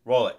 Roll it.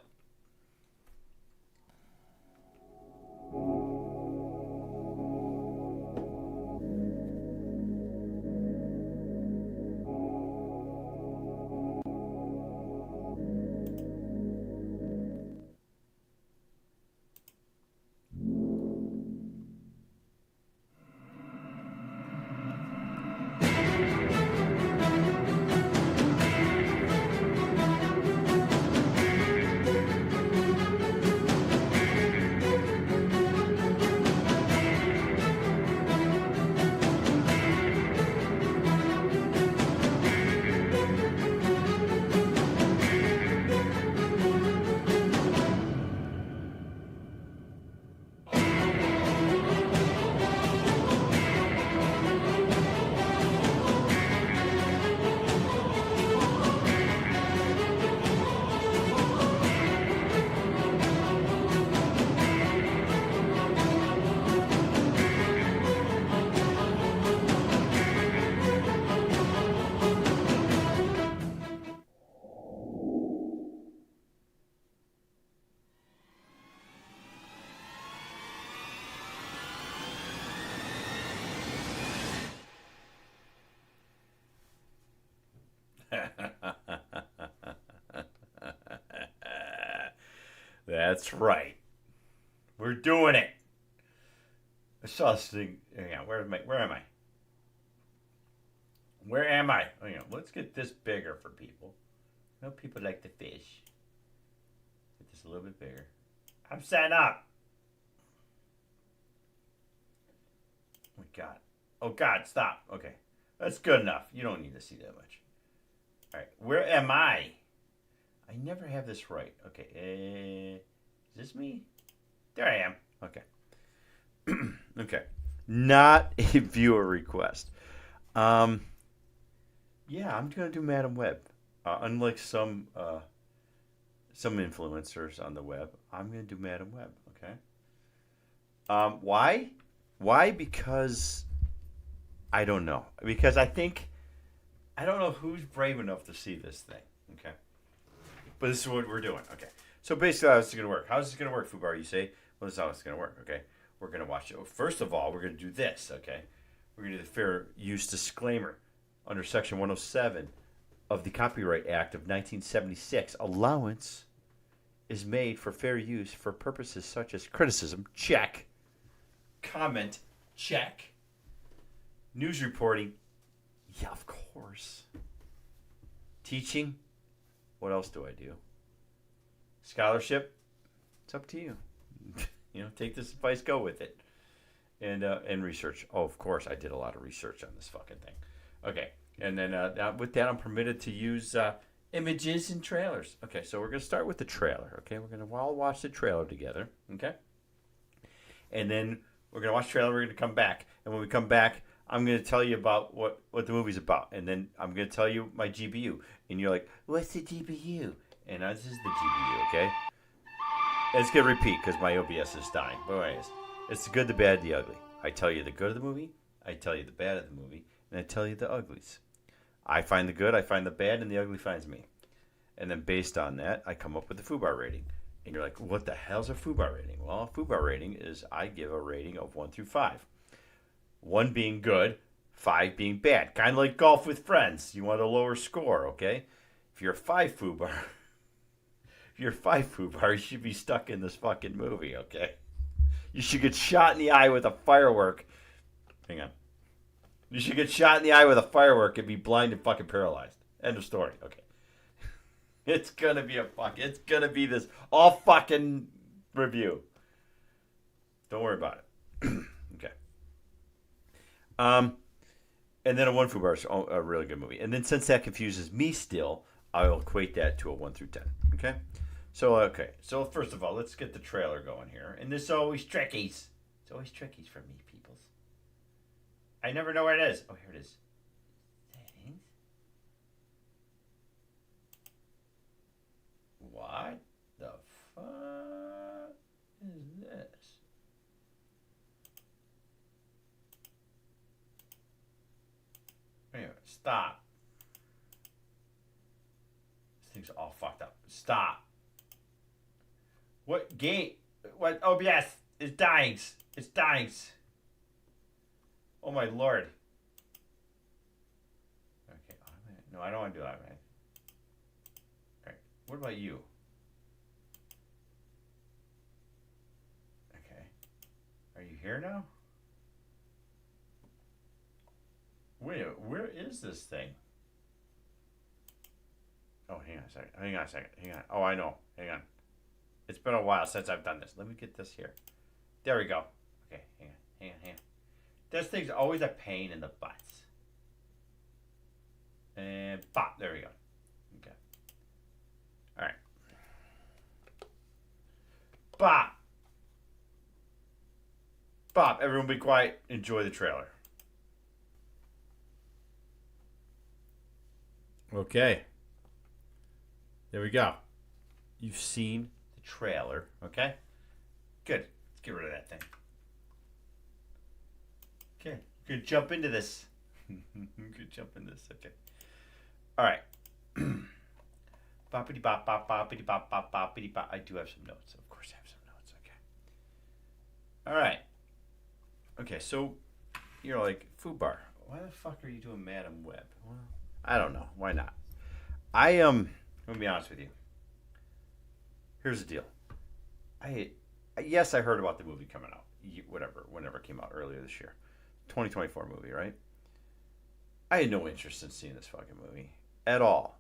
That's right. We're doing it. I saw this thing. Hang on. Where am I? Where am I? Hang on. Let's get this bigger for people. I know people like to fish. Get this a little bit bigger. I'm set up. Oh my God. Oh God, stop. Okay. That's good enough. You don't need to see that much. All right. Where am I? I never have this right. Okay. Is this me? There I am. Okay. Okay. Not a viewer request. Yeah, I'm gonna do Madam Web. Unlike some influencers on the web, I'm gonna do Madam Web. Okay. Why? Why? Because I don't know. Because I don't know who's brave enough to see this thing. Okay. But this is what we're doing. Okay. So basically, how is this going to work? How is this going to work, Fubar? You say, well, this is how it's going to work. Okay. We're going to watch it. First of all, we're going to do this. Okay. We're going to do the fair use disclaimer under Section 107 of the Copyright Act of 1976. Allowance is made for fair use for purposes such as criticism, check. Comment, check. News reporting, yeah, of course. Teaching, what else do I do? Scholarship, it's up to you. Take this advice, go with it. And research. Oh, of course, I did a lot of research on this fucking thing. Okay, and then with that, I'm permitted to use images and trailers. Okay, so we're going to start with the trailer. Okay, we're going to all watch the trailer together. Okay, and then we're going to watch the trailer. We're going to come back, and when we come back, I'm going to tell you about what the movie's about, and then I'm going to tell you my GBU, and you're like, what's the GBU? And this is the GBU. Okay, and it's going to repeat because my OBS is dying. But anyways, it's the good, the bad, the ugly. I tell you the good of the movie, I tell you the bad of the movie, and I tell you the uglies. I find the good, I find the bad, and the ugly finds me. And then based on that, I come up with the FUBAR rating. And you're like, what the hell's a FUBAR rating? Well, a FUBAR rating is I give a rating of 1 through 5. 1 being good, 5 being bad. Kind of like golf with friends. You want a lower score, okay? If you're a 5 FUBAR, you should be stuck in this fucking movie, okay? You should get shot in the eye with a firework. Hang on. You should get shot in the eye with a firework and be blind and fucking paralyzed. End of story. Okay. It's gonna be this all fucking review. Don't worry about it. Okay. And then a 1 FUBAR is a really good movie. And then since that confuses me still, I'll equate that to a 1 through 10. Okay? So first of all, let's get the trailer going here. And this is always trickies. It's always trickies for me, peoples. I never know where it is. Oh, here it is. Settings. What the fuck is this? Anyway, stop. This thing's all fucked up. Stop. What game? What OBS? It's dying. It's dying. Oh my lord. Okay, no, I don't want to do that, man. Alright, what about you? Okay. Are you here now? Wait, where is this thing? Oh, hang on a second. Hang on a second. Hang on. Oh, I know. Hang on. It's been a while since I've done this. Let me get this here. There we go. Okay, hang on. Hang on, hang on. This thing's always a pain in the butts. And pop. There we go. Okay. All right. Bop. Bop. Everyone be quiet. Enjoy the trailer. Okay. There we go. You've seen the trailer. Okay? Good. Let's get rid of that thing. Okay. You could jump into this. You could jump in this. Okay. All right. Boppity bop bop boppity bop bop boppity bop. I do have some notes. Of course I have some notes. Okay. All right. Okay, so you're like, Fubar, why the fuck are you doing Madam Web? Well, I don't know. Why not? I'm gonna be honest with you. Here's the deal. Yes, I heard about the movie coming out. Whenever it came out earlier this year. 2024 movie, right? I had no interest in seeing this fucking movie at all.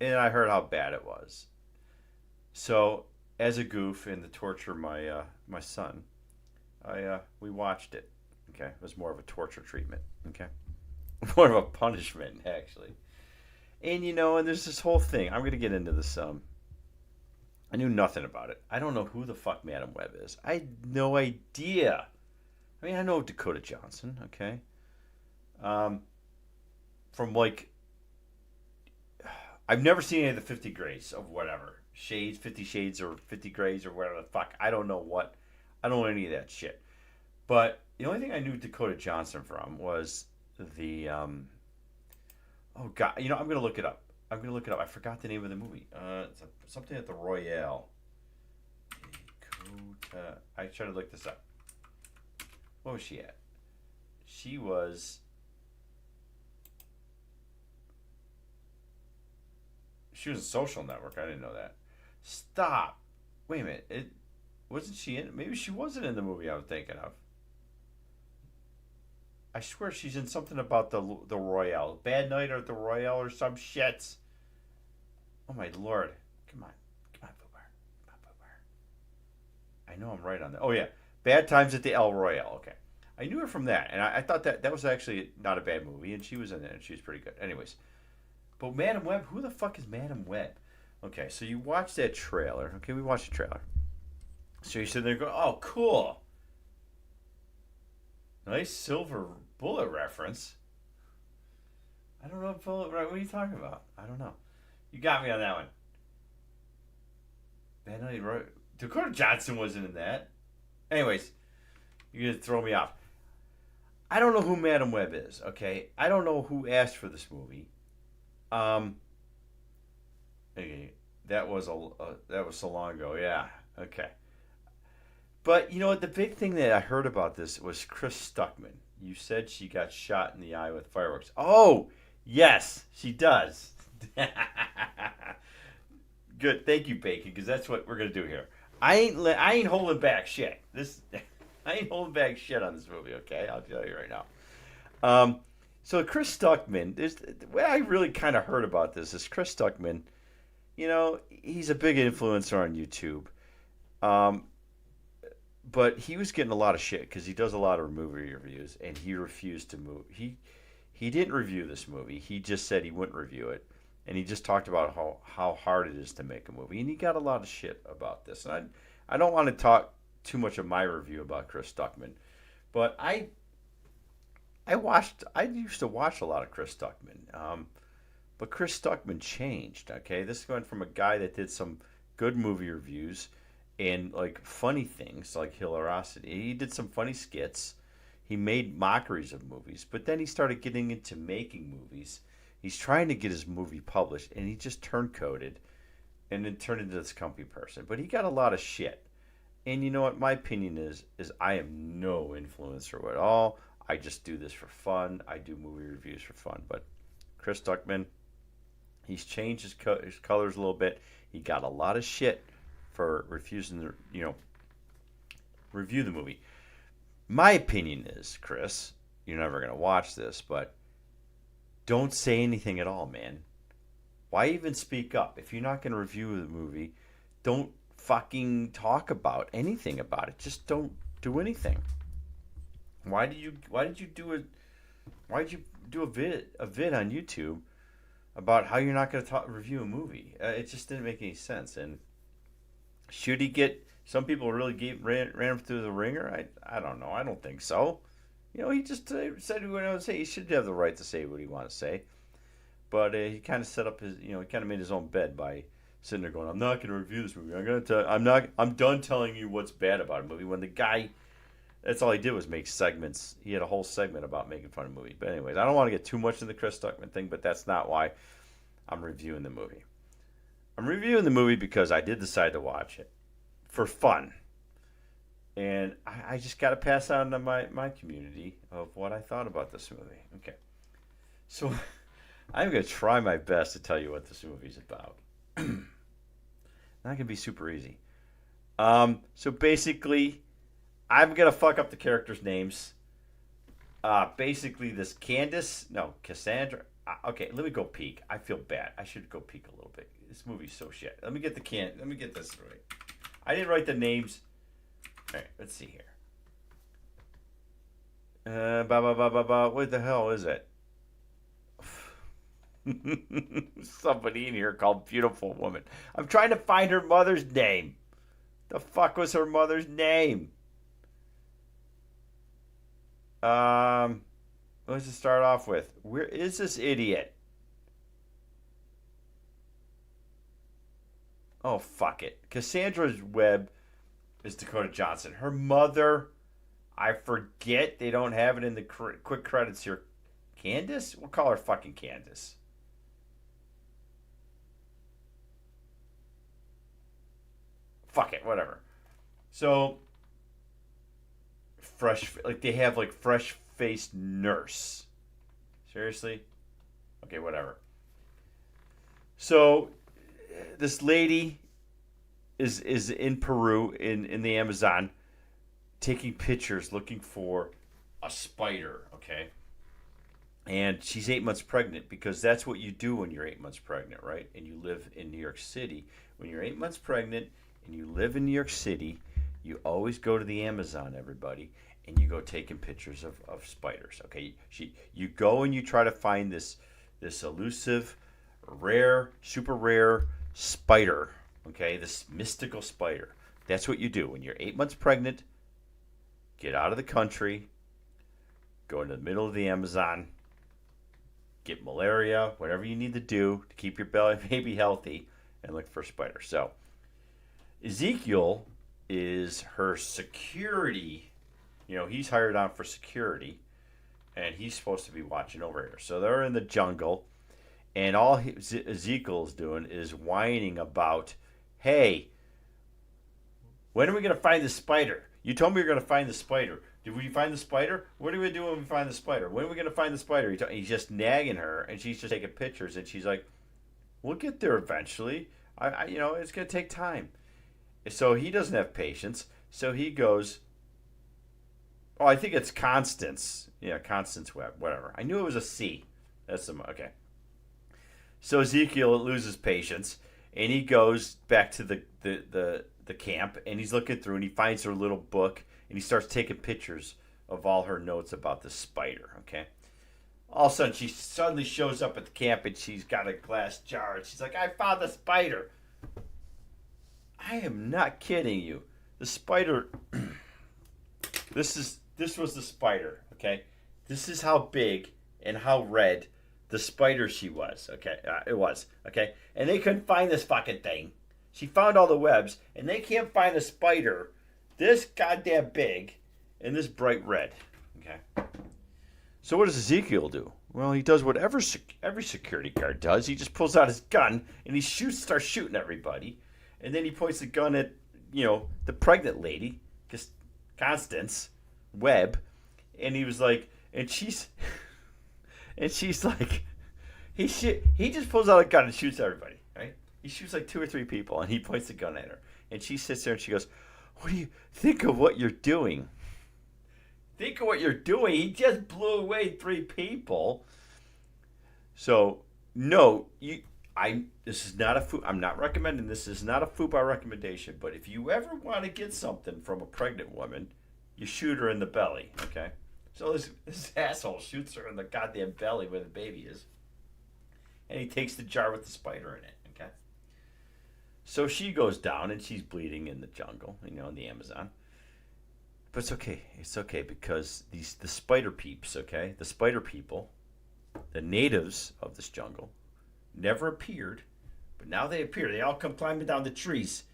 And I heard how bad it was. So, as a goof and to torture my son, we watched it. Okay, it was more of a torture treatment. Okay, more of a punishment actually. And and there's this whole thing. I'm gonna get into this. I knew nothing about it. I don't know who the fuck Madam Web is. I had no idea. I mean, I know Dakota Johnson. Okay, from like, I've never seen any of the 50 Grays of whatever shades, 50 Shades or 50 Grays or whatever the fuck. I don't know what. I don't know any of that shit. But the only thing I knew Dakota Johnson from was the oh god, I'm gonna look it up. I forgot the name of the movie. It's something at the Royale. Dakota. I tried to look this up. What was she at? She was in Social Network. I didn't know that. Stop. Wait a minute. Wasn't she in? Maybe she wasn't in the movie I was thinking of. I swear she's in something about the Royale. Bad Night at the Royale or some shit. Oh my lord. Come on, Boobar. Come on, Boobar. I know I'm right on that. Oh yeah. Bad Times at the El Royale. Okay. I knew her from that. And I thought that was actually not a bad movie. And she was in it and she was pretty good. Anyways. But Madam Web, who the fuck is Madam Web? Okay, so you watch that trailer. Okay, we watched the trailer. So you're sitting there going, oh, cool. Nice silver bullet reference. I don't know what are you talking about? I don't know. You got me on that one. Dakota Johnson wasn't in that. Anyways, you're going to throw me off. I don't know who Madam Web is, okay? I don't know who asked for this movie. Okay, that was so long ago. Yeah, okay. But you know what? The big thing that I heard about this was Chris Stuckman. You said she got shot in the eye with fireworks. Oh, yes, she does. Good, thank you, Bacon, because that's what we're gonna do here. I ain't holding back shit. I ain't holding back shit on this movie. Okay, I'll tell you right now. So Chris Stuckman, the way I really kind of heard about this is Chris Stuckman. He's a big influencer on YouTube. But he was getting a lot of shit because he does a lot of movie reviews, and he refused to move. He didn't review this movie. He just said he wouldn't review it, and he just talked about how hard it is to make a movie, and he got a lot of shit about this. And I don't want to talk too much of my review about Chris Stuckman, but I used to watch a lot of Chris Stuckman, but Chris Stuckman changed. Okay, this is going from a guy that did some good movie reviews and like funny things like Hilarosity. He did some funny skits. He made mockeries of movies, but then he started getting into making movies. He's trying to get his movie published, and he just turncoated and then turned into this comfy person. But he got a lot of shit. And you know what? My opinion is I am no influencer at all. I just do this for fun. I do movie reviews for fun. But Chris Duckman, he's changed his colors a little bit. He got a lot of shit for refusing to, review the movie. My opinion is, Chris, you're never going to watch this, but don't say anything at all, man. Why even speak up? If you're not going to review the movie, don't fucking talk about anything about it. Just don't do anything. Why did you do a vid on YouTube about how you're not going to review a movie? It just didn't make any sense. And should he get? Some people really ran him through the ringer. I don't know. I don't think so. He just said what he wanted to say. He should have the right to say what he wanted to say. But he kind of set up his, he kind of made his own bed by sitting there going, "I'm not going to review this movie. I'm done telling you what's bad about a movie." When the guy, that's all he did was make segments. He had a whole segment about making fun of movies. But anyways, I don't want to get too much in the Chris Stuckman thing, but that's not why I'm reviewing the movie. I'm reviewing the movie because I did decide to watch it for fun. And I just got to pass on to my community of what I thought about this movie. Okay. So I'm going to try my best to tell you what this movie's about. Not going to be super easy. So basically, I'm going to fuck up the characters' names. Basically, this Cassandra. Okay, let me go peek. I feel bad. I should go peek a little bit. This movie's so shit. Let me get this right. I didn't write the names. All right, let's see here. What the hell is it? Somebody in here called Beautiful Woman. I'm trying to find her mother's name. The fuck was her mother's name? Let's just start off with, where is this idiot? Oh, fuck it. Cassandra's Webb is Dakota Johnson. Her mother, I forget. They don't have it in the quick credits here. Candace? We'll call her fucking Candace. Fuck it, whatever. So, they have fresh-faced nurse. Seriously? Okay, whatever. So, this lady is in Peru, in the Amazon, taking pictures, looking for a spider, okay? And she's 8 months pregnant, because that's what you do when you're 8 months pregnant, right? And you live in New York City. When you're 8 months pregnant and you live in New York City, you always go to the Amazon, everybody, and you go taking pictures of spiders, okay? You go and you try to find this elusive, rare, super rare spider, okay? This mystical spider. That's what you do. When you're 8 months pregnant, get out of the country, go into the middle of the Amazon, get malaria, whatever you need to do to keep your baby healthy, and look for a spider. So, Ezekiel is her security. He's hired on for security, and he's supposed to be watching over her. So they're in the jungle, and all Ezekiel's doing is whining about, "Hey, when are we going to find the spider? You told me we were going to find the spider. Did we find the spider? What are we doing when we find the spider? When are we going to find the spider?" He's just nagging her, and she's just taking pictures, and she's like, "We'll get there eventually. It's going to take time." So he doesn't have patience. So he goes, oh, I think it's Constance. Yeah, Constance Webb, whatever. I knew it was a C. That's okay. So Ezekiel loses patience, and he goes back to the camp, and he's looking through, and he finds her little book, and he starts taking pictures of all her notes about the spider, okay? All of a sudden, she suddenly shows up at the camp, and she's got a glass jar, and she's like, "I found the spider." I am not kidding you. The spider, this was the spider, okay? This is how big and how red the spider she was, okay? It was, okay? And they couldn't find this fucking thing. She found all the webs, and they can't find a spider this goddamn big and this bright red, okay? So what does Ezekiel do? Well, he does what every security guard does. He just pulls out his gun and he starts shooting everybody, and then he points the gun at the pregnant lady, Constance Webb, and he was like, and she's like, he just pulls out a gun and shoots everybody, right? He shoots like 2 or 3 people, and he points the gun at her, and she sits there and she goes, "What do you think of what you're doing? Think of what you're doing. He just blew away 3 people." So no, this is not a food. I'm not recommending this. This is not a FUPA recommendation. But if you ever want to get something from a pregnant woman, you shoot her in the belly. Okay. So this asshole shoots her in the goddamn belly where the baby is, and he takes the jar with the spider in it. Okay. So she goes down and she's bleeding in the jungle, in the Amazon. But it's okay. It's okay because the spider peeps, okay, the spider people, the natives of this jungle, never appeared, but now they appear. They all come climbing down the trees.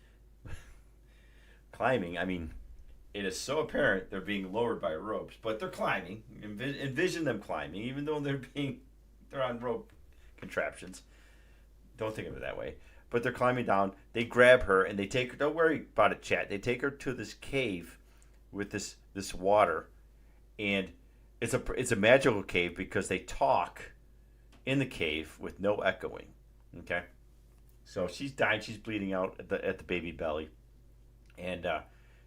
Climbing, I mean, it is so apparent they're being lowered by ropes, but they're climbing. Envision them climbing, even though they're on rope contraptions. Don't think of it that way. But they're climbing down. They grab her and they take her. Don't worry about it, chat. They take her to this cave with this water, and it's a magical cave because they talk in the cave with no echoing. Okay, so she's dying. She's bleeding out at the baby belly, and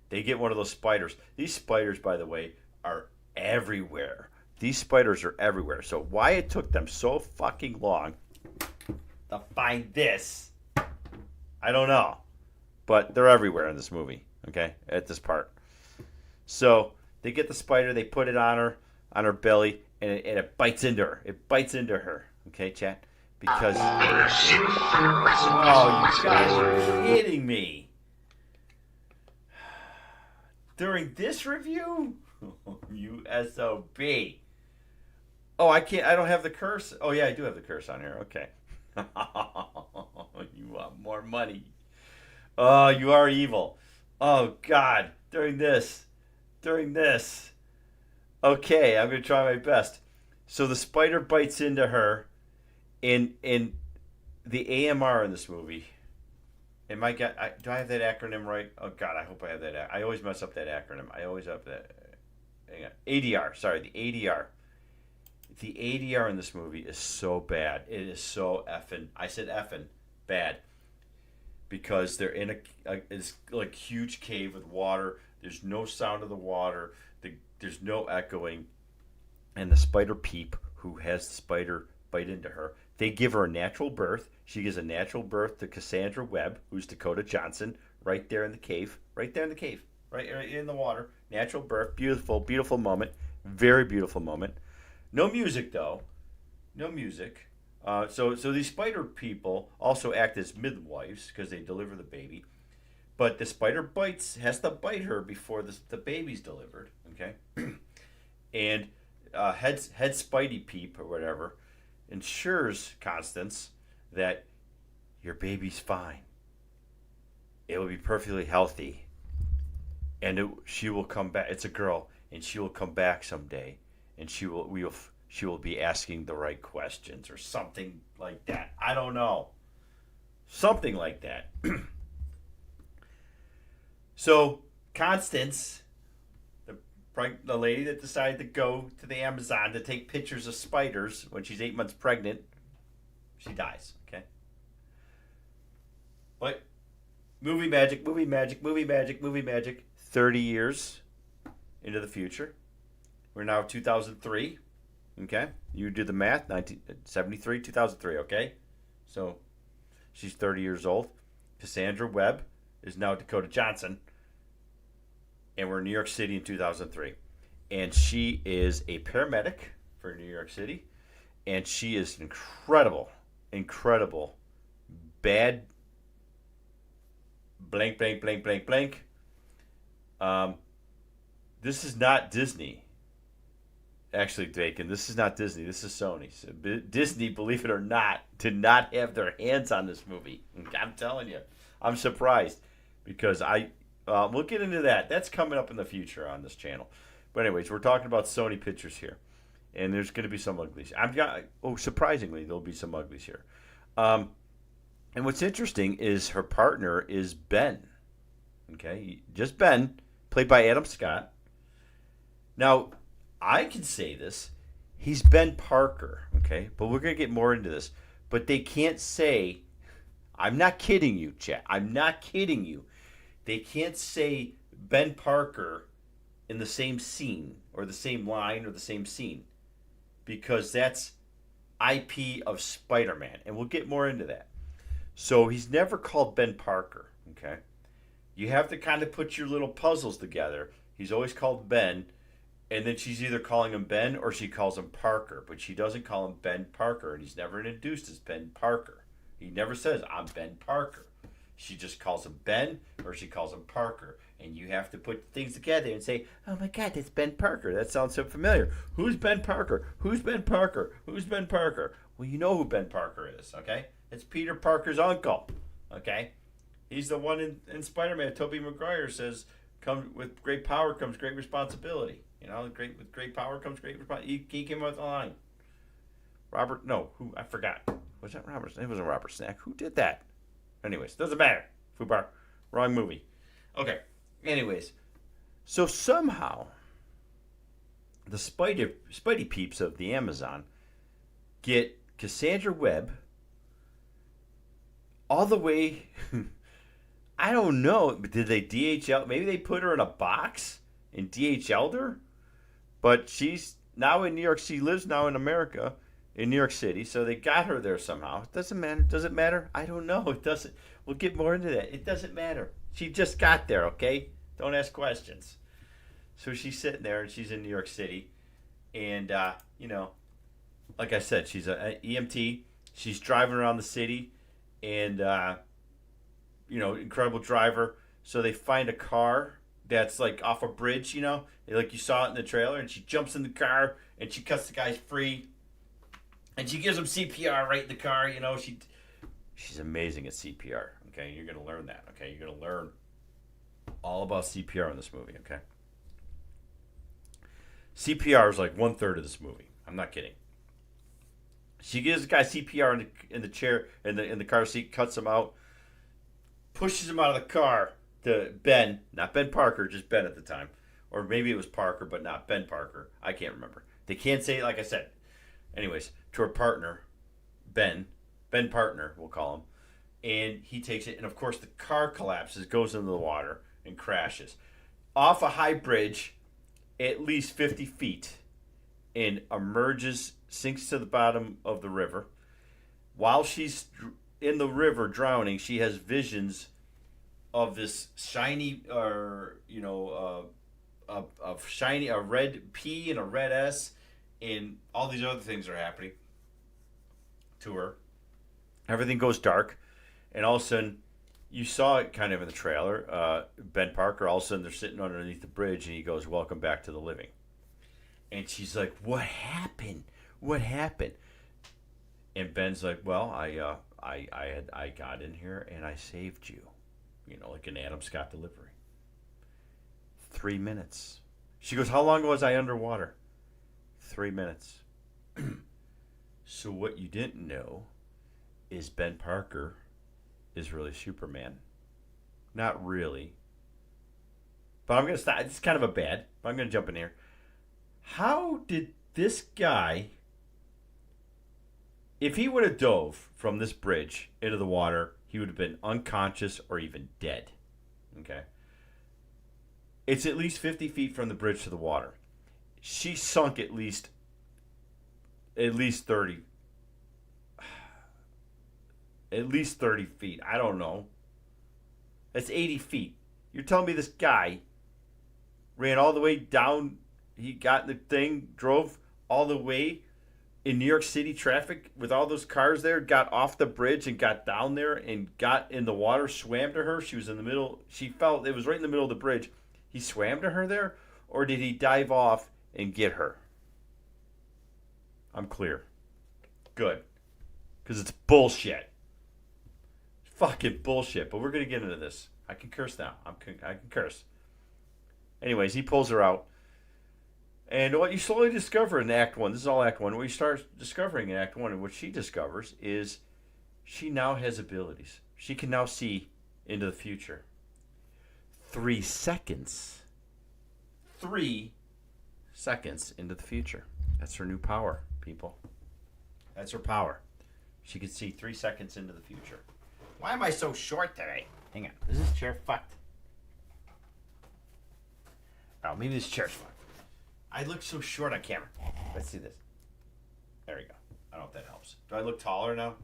they get one of those spiders. These spiders, by the way, are everywhere. These spiders are everywhere. So why it took them so fucking long to find this, I don't know, but they're everywhere in this movie. Okay, at this part. So they get the spider, they put it on her belly, and it bites into her. It bites into her. Okay, chat? Because oh, you guys are kidding me. During this review? You SOB. Oh, I don't have the curse. Oh yeah, I do have the curse on here. Okay. You want more money. Oh, you are evil. Oh God. During this. Okay, I'm going to try my best. So the spider bites into her in the AMR in this movie. Do I have that acronym right? Oh God, I hope I have that. I always mess up that acronym. I always have that. Hang on. ADR. Sorry, the ADR. The ADR in this movie is so bad. It is so I said effing bad. Because they're in it's like huge cave with water. There's no sound of the water. There's no echoing. And the spider peep, who has the spider bite into her, they give her a natural birth. She gives a natural birth to Cassandra Webb, who's Dakota Johnson, right there in the cave. Right there in the cave. Right in the water. Natural birth. Beautiful, beautiful moment. Very beautiful moment. No music, though. No music. So these spider people also act as midwives because they deliver the baby. But the spider has to bite her before the baby's delivered, okay? And head Spidey Peep or whatever ensures Constance that your baby's fine. It will be perfectly healthy, and she will come back. It's a girl, and she will come back someday, and she will be asking the right questions or something like that. I don't know. Something like that. So Constance, the lady that decided to go to the Amazon to take pictures of spiders when she's 8 months pregnant, she dies. Okay. But movie magic. 30 years into the future. We're now 2003. Okay. You do the math. 1973, 2003. Okay. So she's 30 years old. Cassandra Webb is now Dakota Johnson. And we're in New York City in 2003. And she is a paramedic for New York City. And she is incredible, bad, blank. This is not Disney. Actually, Bacon, this is not Disney. This is Sony. So, Disney, believe it or not, did not have their hands on this movie. I'm telling you. I'm surprised. Because we'll get into that. That's coming up in the future on this channel. But anyways, we're talking about Sony Pictures here. And there's going to be some uglies. Surprisingly, there'll be some uglies here. And what's interesting is her partner is Ben. Okay, just Ben, played by Adam Scott. Now, I can say this. He's Ben Parker, okay? But we're going to get more into this. But they can't say, I'm not kidding you, chat. I'm not kidding you. They can't say Ben Parker in the same scene or the same line or the same scene because that's IP of Spider-Man. And we'll get more into that. So he's never called Ben Parker, okay? You have to kind of put your little puzzles together. He's always called Ben, and then she's either calling him Ben or she calls him Parker, but she doesn't call him Ben Parker, and he's never introduced as Ben Parker. He never says, I'm Ben Parker. She just calls him Ben or she calls him Parker, and you have to put things together and say, oh my God, that's Ben Parker. That sounds so familiar. Who's Ben Parker? Who's Ben Parker? Who's Ben Parker? Well, you know who Ben Parker is, okay? It's Peter Parker's uncle, okay? He's the one in Spider-Man. Tobey Maguire says, "Come with great power comes great responsibility." You know, with great power comes great responsibility. He came up with the line. I forgot. Was that Robert? It wasn't Robert Stack. Who did that? Anyways, doesn't matter. Fubar, wrong movie. Okay. Anyways, so somehow the Spidey peeps of the Amazon get Cassandra Webb all the way. I don't know. Did they DHL? Maybe they put her in a box and DHL'd her. But she's now in New York. She lives now in America, in New York City. So they got her there somehow. It doesn't matter. Does it matter? I don't know. It doesn't. We'll get more into that. It doesn't matter. She just got there, okay? Don't ask questions. So she's sitting there and she's in New York City. And, like I said, she's an EMT. She's driving around the city. And, incredible driver. So they find a car that's like off a bridge, like you saw it in the trailer. And she jumps in the car and she cuts the guys free. And she gives him CPR right in the car. She's amazing at CPR. Okay, you're gonna learn that. Okay, you're gonna learn all about CPR in this movie. Okay, CPR is like 1/3 of this movie. I'm not kidding. She gives the guy CPR in the chair in the car seat, cuts him out, pushes him out of the car to Ben, not Ben Parker, just Ben at the time, or maybe it was Parker, but not Ben Parker. I can't remember. They can't say it like I said. Anyways, to her partner, Ben Partner, we'll call him, and he takes it, and of course the car collapses, goes into the water, and crashes off a high bridge, at least 50 feet, and emerges, sinks to the bottom of the river. While she's in the river drowning, she has visions of this shiny, a red P and a red S, and all these other things are happening to her. Everything goes dark, and all of a sudden, you saw it kind of in the trailer. Ben Parker, all of a sudden, they're sitting underneath the bridge, and he goes, "Welcome back to the living." And she's like, "What happened? What happened?" And Ben's like, "Well, I got in here and I saved you, like an Adam Scott delivery. 3 minutes." She goes, "How long was I underwater?" 3 minutes. So what you didn't know is Ben Parker is really Superman. Not really. But I'm going to stop. It's kind of a bad, but I'm going to jump in here. How did this guy, if he would have dove from this bridge into the water, he would have been unconscious or even dead. Okay? It's at least 50 feet from the bridge to the water. She sunk at least 30. At least 30 feet. I don't know. That's 80 feet. You're telling me this guy ran all the way down, he got in the thing, drove all the way in New York City traffic with all those cars there, got off the bridge and got down there and got in the water, swam to her. She was in the middle. She felt it was right in the middle of the bridge. He swam to her there, or did he dive off and get her? I'm clear. Good. Because it's bullshit. Fucking bullshit. But we're going to get into this. I can curse now. I can curse. Anyways, he pulls her out. And what you slowly discover in Act 1, this is all Act 1, what you start discovering in Act 1 and what she discovers is she now has abilities. She can now see into the future. 3 seconds. 3 seconds into the future. That's her new power, people. That's her power. She can see 3 seconds into the future. Why am I so short today? Hang on. Is this chair fucked? Oh, maybe this chair's fucked. I look so short on camera. Let's see this. There we go. I don't know if that helps. Do I look taller now?